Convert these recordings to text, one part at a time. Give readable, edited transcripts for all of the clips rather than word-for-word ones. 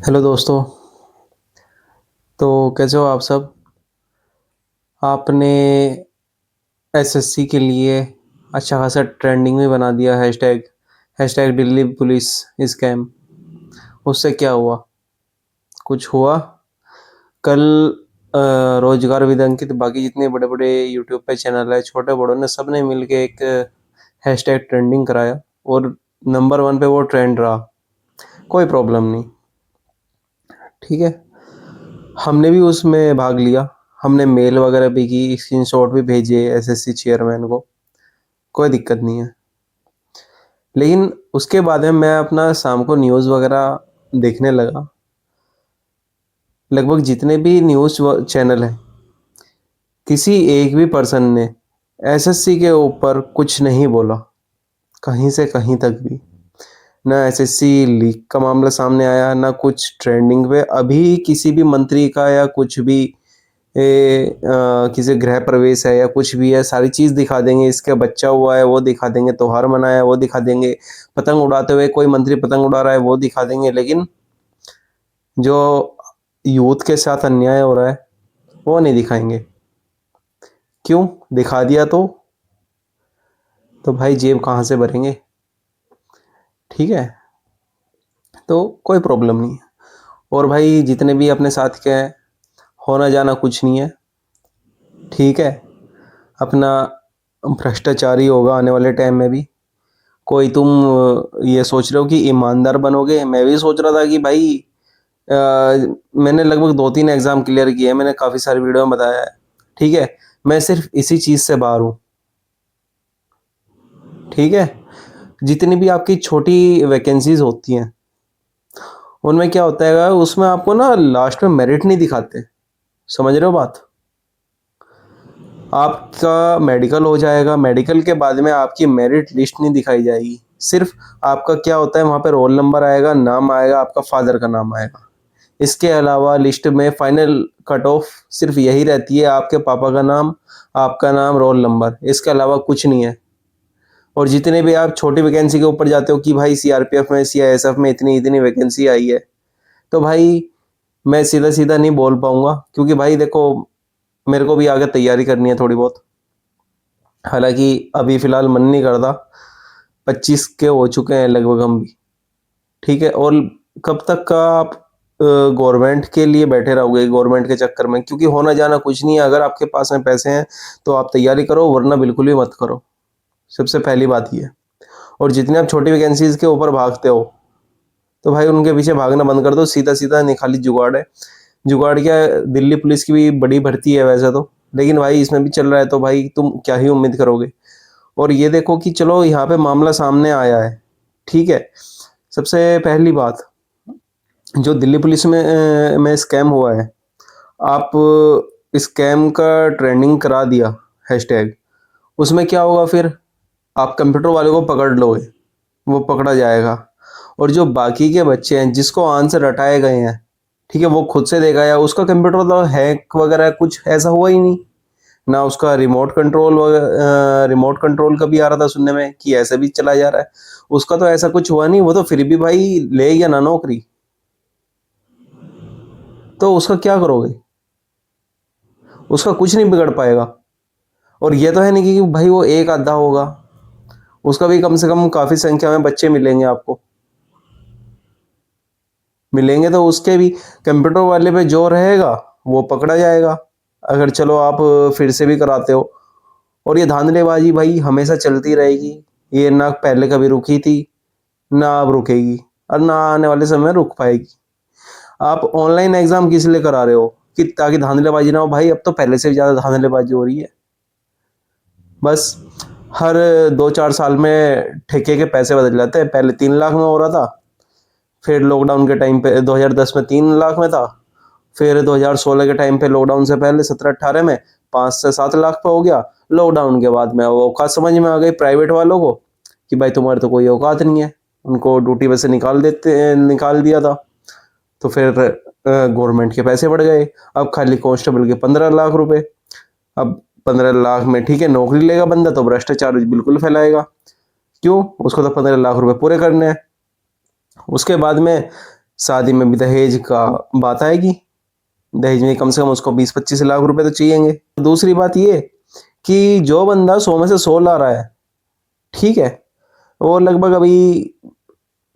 Hello दोस्तों। तो कैसे हो आप सब। आपने एसएससी के लिए अच्छा खासा ट्रेंडिंग में बना दिया hashtag hashtag Delhi police scam. उससे क्या हुआ? कुछ हुआ? कल रोजगार विद अंकित बाकी जितने बड़े बड़े यूट्यूब पे चैनल है, छोटे बड़ों ने सब ने मिल के एक हैशटैग ट्रेंडिंग कराया और नंबर 1 पे वो ट्रेंड रहा। कोई प्रॉब्लम नहीं, ठीक है। हमने भी उसमें भाग लिया। हमने मेल वगैरह भी की, स्क्रीनशॉट भी भेजे एसएससी चेयरमैन को। कोई दिक्कत नहीं है। लेकिन उसके बाद में मैं अपना शाम को न्यूज़ वगैरह देखने लगा। लगभग जितने भी न्यूज़ चैनल हैं, किसी एक भी पर्सन ने एसएससी के ऊपर कुछ नहीं बोला, कहीं से कहीं तक भी। ना एसएससी लीक का मामला सामने आया, ना कुछ ट्रेंडिंग पे अभी किसी भी मंत्री का या कुछ भी किसी गृह प्रवेश है या कुछ भी है, सारी चीज़ दिखा देंगे। इसका बच्चा हुआ है वो दिखा देंगे, त्योहार मनाया है वो दिखा देंगे, पतंग उड़ाते हुए कोई मंत्री पतंग उड़ा रहा है वो दिखा देंगे। लेकिन जो यूथ के साथ अन्याय हो रहा है वो नहीं दिखाएंगे। क्यों? दिखा दिया तो भाई जेब कहाँ से भरेंगे? ठीक है, तो कोई प्रॉब्लम नहीं है। और भाई जितने भी अपने साथ के हैं, होना जाना कुछ नहीं है, ठीक है। अपना भ्रष्टाचारी होगा आने वाले टाइम में भी। कोई तुम ये सोच रहे हो कि ईमानदार बनोगे? मैं भी सोच रहा था कि भाई अ, मैंने लगभग 2-3 एग्ज़ाम क्लियर किए हैं, मैंने काफ़ी सारी वीडियो में बताया है, ठीक है। मैं सिर्फ इसी चीज़ से बाहर हूँ, ठीक है। जितनी भी आपकी छोटी वैकेंसीज होती हैं, उनमें क्या होता है, उसमें आपको ना लास्ट में मेरिट नहीं दिखाते। समझ रहे हो बात? आपका मेडिकल हो जाएगा, मेडिकल के बाद में आपकी मेरिट लिस्ट नहीं दिखाई जाएगी। सिर्फ आपका क्या होता है, वहाँ पे रोल नंबर आएगा, नाम आएगा, आपका फादर का नाम आएगा। इसके अलावा लिस्ट में फाइनल कट ऑफ सिर्फ यही रहती है, आपके पापा का नाम, आपका नाम, रोल नंबर। इसके अलावा कुछ नहीं है। और जितने भी आप छोटी वैकेंसी के ऊपर जाते हो कि भाई सीआरपीएफ में, सीआईएसएफ में इतनी इतनी वैकेंसी आई है, तो भाई मैं सीधा सीधा नहीं बोल पाऊंगा, क्योंकि भाई देखो, मेरे को भी आगे तैयारी करनी है थोड़ी बहुत। हालांकि अभी फ़िलहाल मन नहीं करता। 25 के हो चुके हैं लगभग हम भी, ठीक है। और कब तक का आप गवर्नमेंट के लिए बैठे रहोगे, गवर्नमेंट के चक्कर में? क्योंकि होना जाना कुछ नहीं है। अगर आपके पास में पैसे हैं तो आप तैयारी करो, वरना बिल्कुल भी मत करो। सबसे पहली बात ये है। और जितनी आप छोटी वैकेंसीज़ के ऊपर भागते हो, तो भाई उनके पीछे भागना बंद कर दो। सीधा-सीधा निखाली जुगाड़ है। जुगाड़ क्या है, दिल्ली पुलिस की भी बड़ी भर्ती है वैसे तो, लेकिन भाई इसमें भी चल रहा है, तो भाई तुम क्या ही उम्मीद करोगे? और ये देखो कि चलो यहाँ पे मामला सामने आया है, ठीक है। सबसे पहली बात, जो दिल्ली पुलिस में स्कैम हुआ है, आप स्कैम का ट्रेंडिंग करा दिया हैशटैग, उसमें क्या होगा फिर? आप कंप्यूटर वाले को पकड़ लोगे, वो पकड़ा जाएगा। और जो बाकी के बच्चे हैं जिसको आंसर रटाए गए हैं, ठीक है, वो खुद से देगा या उसका कंप्यूटर तो हैक वगैरह कुछ ऐसा हुआ ही नहीं। ना उसका रिमोट कंट्रोल का भी आ रहा था सुनने में कि ऐसे भी चला जा रहा है। उसका तो ऐसा कुछ हुआ नहीं, वो तो फिर भी भाई ले गया ना नौकरी। तो उसका क्या करोगे? उसका कुछ नहीं बिगड़ पाएगा। और ये तो है नहीं कि भाई वो एक आधा होगा, उसका भी कम से कम काफ़ी संख्या में बच्चे मिलेंगे आपको। मिलेंगे तो उसके भी कंप्यूटर वाले पे जो रहेगा वो पकड़ा जाएगा, अगर चलो आप फिर से भी कराते हो। और ये धांधलेबाजी भाई हमेशा चलती रहेगी। ये ना पहले कभी रुकी थी, ना अब रुकेगी, और ना आने वाले समय में रुक पाएगी। आप ऑनलाइन एग्ज़ाम किस लिए करा रहे हो? कि ताकि धांधलेबाजी ना हो? भाई अब तो पहले से भी ज़्यादा धांधलेबाजी हो रही है। बस हर 2-4 साल में ठेके के पैसे बदल जाते हैं। पहले 3 लाख में हो रहा था, फिर लॉकडाउन के टाइम पे 2010 में 3 लाख में था, फिर 2016 के टाइम पे लॉकडाउन से पहले 17-18 में 5 से 7 लाख पे हो गया। लॉकडाउन के बाद में वो औकात समझ में आ गई प्राइवेट वालों को कि भाई तुम्हारे तो कोई औकात नहीं है। उनको ड्यूटी पे से निकाल दिया था। तो फिर गवर्नमेंट के पैसे बढ़ गए। अब खाली कांस्टेबल के 15 लाख रुपए। अब 15 लाख में ठीक है नौकरी लेगा बंदा तो भ्रष्टाचार बिल्कुल फैलाएगा। क्यों? उसको तो 15 लाख रुपए पूरे करने हैं। उसके बाद में शादी में भी दहेज का बात आएगी। दहेज में कम से कम उसको 20-25 लाख रुपए तो चाहिएंगे। दूसरी बात ये कि जो बंदा 100 में से 100 ला रहा है, ठीक है, वो लगभग अभी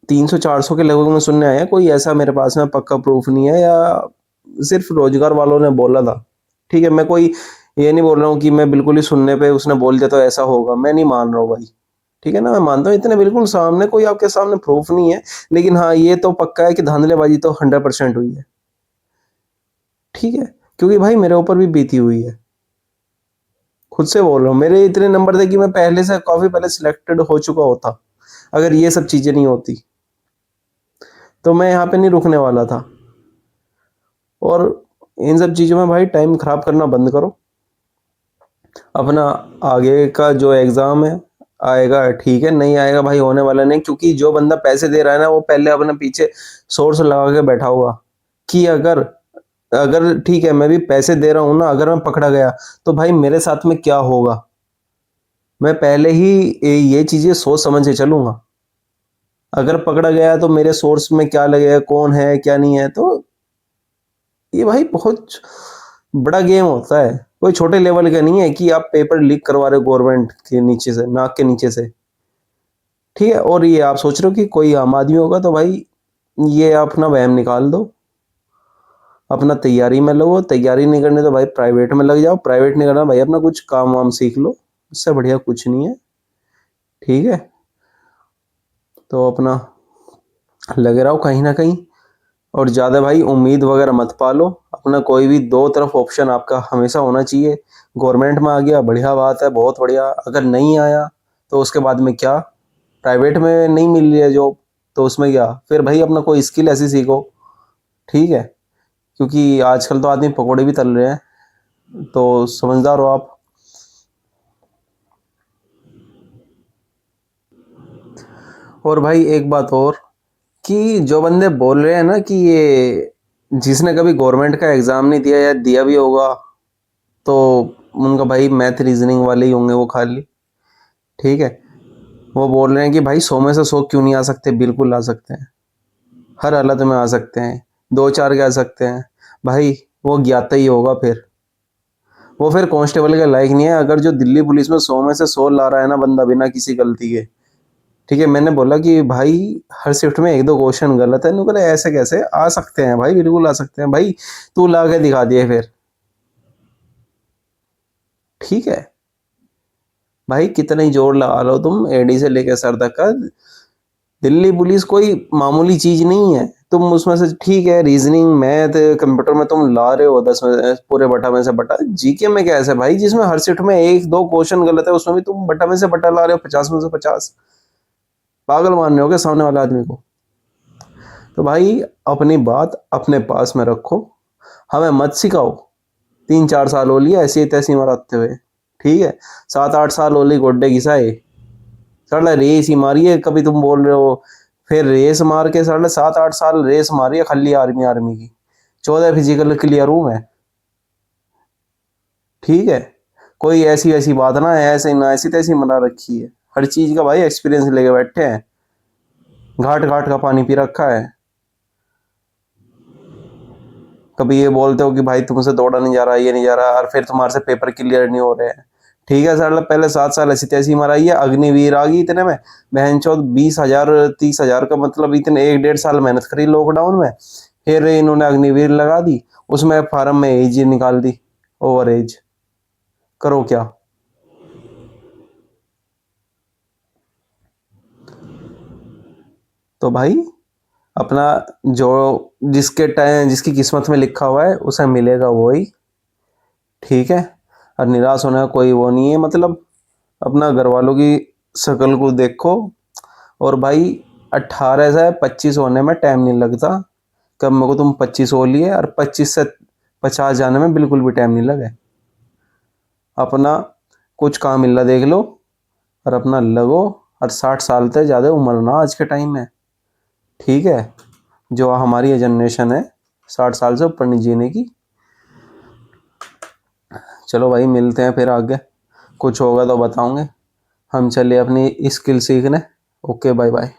300-400 के लगभग में सुनने आया। कोई ऐसा मेरे पास में पक्का प्रूफ नहीं है, या सिर्फ रोजगार वालों ने बोला था। ठीक है, मैं कोई ये नहीं बोल रहा हूँ कि मैं बिल्कुल ही सुनने पे उसने बोल दिया तो ऐसा होगा, मैं नहीं मान रहा हूँ भाई। ठीक है ना, मैं मानता हूँ इतने बिल्कुल सामने कोई आपके सामने प्रूफ नहीं है, लेकिन हाँ ये तो पक्का है कि धांधलेबाजी तो 100% हुई है। ठीक है, क्योंकि भाई मेरे ऊपर भी बीती हुई है, खुद से बोल रहा हूँ। मेरे इतने नंबर थे कि मैं पहले से काफी पहले सिलेक्टेड हो चुका होता, अगर ये सब चीजें नहीं होती तो मैं यहाँ पे नहीं रुकने वाला था। और इन सब चीज़ों में भाई टाइम खराब करना बंद करो। अपना आगे का जो एग्ज़ाम है आएगा, ठीक है, नहीं आएगा भाई होने वाला नहीं, क्योंकि जो बंदा पैसे दे रहा है ना वो पहले अपने पीछे सोर्स लगा के बैठा हुआ कि अगर अगर ठीक है मैं भी पैसे दे रहा हूँ ना, अगर मैं पकड़ा गया तो भाई मेरे साथ में क्या होगा, मैं पहले ही ये चीज़ें सोच समझ के चलूंगा। अगर पकड़ा गया तो मेरे सोर्स में क्या लगेगा, कौन है क्या नहीं है, तो ये भाई बहुत बड़ा गेम होता है, कोई छोटे लेवल का नहीं है कि आप पेपर लीक करवा रहे हो गवर्नमेंट के नीचे से, नाक के नीचे से। ठीक है, और ये आप सोच रहे हो कि कोई आम आदमी होगा, तो भाई ये अपना वहम निकाल दो, अपना तैयारी में लगो। तैयारी नहीं करनी तो भाई प्राइवेट में लग जाओ, प्राइवेट नहीं करना भाई अपना कुछ काम वाम सीख लो, इससे बढ़िया कुछ नहीं है। ठीक है, तो अपना लगे रहो कहीं ना कहीं, और ज़्यादा भाई उम्मीद वगैरह मत पालो। अपना कोई भी दो तरफ ऑप्शन आपका हमेशा होना चाहिए। गवर्नमेंट में आ गया बढ़िया बात है, बहुत बढ़िया। अगर नहीं आया तो उसके बाद में क्या, प्राइवेट में नहीं मिल रही है जॉब तो उसमें क्या, फिर भाई अपना कोई स्किल ऐसी सीखो। ठीक है, क्योंकि आजकल तो आदमी पकौड़े भी तल रहे हैं, तो समझदार हो आप। और भाई एक बात और, कि जो बंदे बोल रहे हैं ना कि ये जिसने कभी गवर्नमेंट का एग्ज़ाम नहीं दिया या दिया भी होगा तो उनका भाई मैथ रीजनिंग वाले ही होंगे वो खाली। ठीक है, वो बोल रहे हैं कि भाई 100 में से 100 क्यों नहीं आ सकते, बिल्कुल आ सकते हैं, हर हालत में आ सकते हैं, दो चार के आ सकते हैं। भाई वो ज्ञाता ही होगा, फिर वो फिर कांस्टेबल के लायक नहीं है। अगर जो दिल्ली पुलिस में 100 में से 100 ला रहा है ना बंदा बिना किसी गलती के, ठीक है, मैंने बोला कि भाई हर शिफ्ट में एक दो क्वेश्चन गलत है, बोले ऐसे कैसे आ सकते हैं भाई, बिल्कुल आ सकते हैं भाई, तू ला के दिखा दिए फिर। ठीक है भाई, कितना ही जोर लगा लो तुम एडी से लेकर सर तक का, दिल्ली पुलिस कोई मामूली चीज नहीं है। तुम उसमें से ठीक है रीजनिंग मैथ कंप्यूटर में तुम ला रहे हो 10 में पूरे बटा में से बटा, जीके में क्या ऐसा भाई जिसमें हर शिफ्ट में एक दो क्वेश्चन गलत है उसमें भी तुम बटा में से बटा ला रहे हो 50 में से 50, पागल मान रहे हो क्या सामने वाले आदमी को। तो भाई अपनी बात अपने पास में रखो, हमें मत सिखाओ। 3-4 साल हो लिया ऐसी तैसी मराते हुए, ठीक है, 7-8 साल हो ली गोड्डे घिसाए, साला रेस ही मारी है। कभी तुम बोल रहे हो फिर रेस मार के, साला 7-8 साल रेस मारी है खाली आर्मी आर्मी की, 14 फिजिकल क्लियर हूं मैं। ठीक है, कोई ऐसी वैसी बात ना है, ऐसे ना ऐसी तैसी मना रखी है, हर चीज का भाई एक्सपीरियंस लेके बैठे हैं, घाट घाट का पानी पी रखा है। कभी ये बोलते हो कि भाई तुमसे दौड़ा नहीं जा रहा, ये नहीं जा रहा, और फिर तुम्हारे से पेपर क्लियर नहीं हो रहे हैं। ठीक है सर, पहले 7 साल ऐसी तैसी मराई है, अग्निवीर आ गई इतने में, बहन चौथ 20,000 30,000 का मतलब इतने 1-1.5 साल मेहनत करी लॉकडाउन में, फिर इन्होंने अग्निवीर लगा दी, उसमें फार्म में एज निकाल दी, ओवर एज, करो क्या। तो भाई अपना जो जिसके टाइम जिसकी किस्मत में लिखा हुआ है उसे मिलेगा वही। ठीक है, और निराश होने का कोई वो नहीं है, मतलब अपना घर वालों की शक्ल को देखो। और भाई 18 से 25 होने में टाइम नहीं लगता, कब मेरे को तुम 25 हो लिए, और 25 से 50 जाने में बिल्कुल भी टाइम नहीं लगे। अपना कुछ काम मिल रहा देख लो और अपना लगो, और 60 साल तक ज़्यादा उम्र ना आज के टाइम में। ठीक है, जो हमारी जनरेशन है 60 साल से ऊपर नहीं जीने की। चलो भाई मिलते हैं फिर आगे, कुछ होगा तो बताऊंगे। हम चले अपनी स्किल सीखने। Okay bye bye.